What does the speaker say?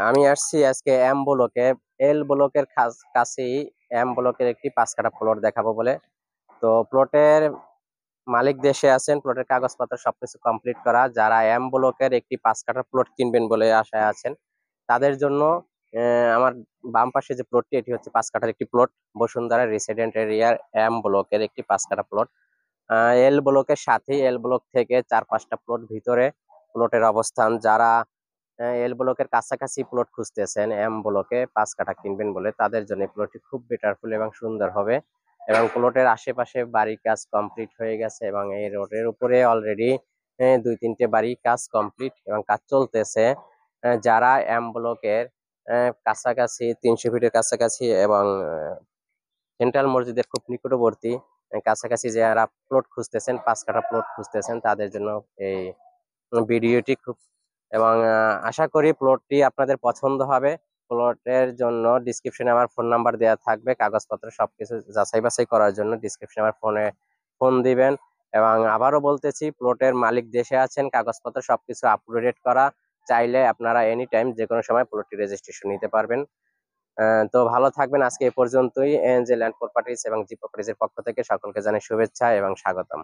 আমি আসছি আজকে এম ব্লকে। এল ব্লকের কাছেই এম ব্লকের একটি 5 কাঠা প্লট দেখাবো বলে। তো প্লটের মালিক দেশে আছেন, প্লটের কাগজপত্র সবকিছু কমপ্লিট করা। যারা এম ব্লকের একটি 5 কাঠা প্লট কিনবেন বলে আশায় আছেন, তাদের জন্য আমার বাম পাশে যে প্লটটি, এটি হচ্ছে 5 কাঠার একটি প্লট। বসুন্ধরা রেসিডেন্ট এরিয়ার এম ব্লকের একটি 5 কাঠা প্লট। এল ব্লকের সাথেই, এল ব্লক থেকে 4-5টা প্লট ভিতরে প্লটের অবস্থান। যারা এল ব্লকের কাছাকাছি প্লট খুঁজতেছেন এম ব্লকে 5 কাঠা কিনবেন বলে, তাদের জন্য প্লটটি খুব বেটারফুল এবং সুন্দর হবে। এবং প্লটের আশেপাশে বাড়ির কাজ কমপ্লিট হয়ে গেছে এবং এই রোডের উপরে অলরেডি 2-3টে বাড়ি কাজ কমপ্লিট এবং কাজ চলতেছে। যারা এম ব্লকের কাছাকাছি 300 ফিটের কাছাকাছি এবং সেন্ট্রাল মসজিদের খুব নিকটবর্তী কাছাকাছি যারা প্লট খুঁজতেছেন, 5 কাঠা প্লট খুঁজতেছেন, তাদের জন্য এই ভিডিওটি খুব, এবং আশা করি প্লটটি আপনাদের পছন্দ হবে। প্লটের জন্য ডিসক্রিপশনে আমার ফোন নাম্বার দেওয়া থাকবে। কাগজপত্র সবকিছু যাচাই বাছাই করার জন্য ডিসক্রিপশনে আমার ফোন দিবেন। এবং আবারও বলতেছি, প্লটের মালিক দেশে আছেন, কাগজপত্র সবকিছু আপডেট করা। চাইলে আপনারা এনি টাইম যে কোনো সময় প্লটটি রেজিস্ট্রেশন নিতে পারবেন। তো ভালো থাকবেন। আজকে এ পর্যন্তই। যে ল্যান্ড প্রপার্টিজ এবং জি প্রপার্টিজের পক্ষ থেকে সকলকে জানাই শুভেচ্ছা এবং স্বাগতম।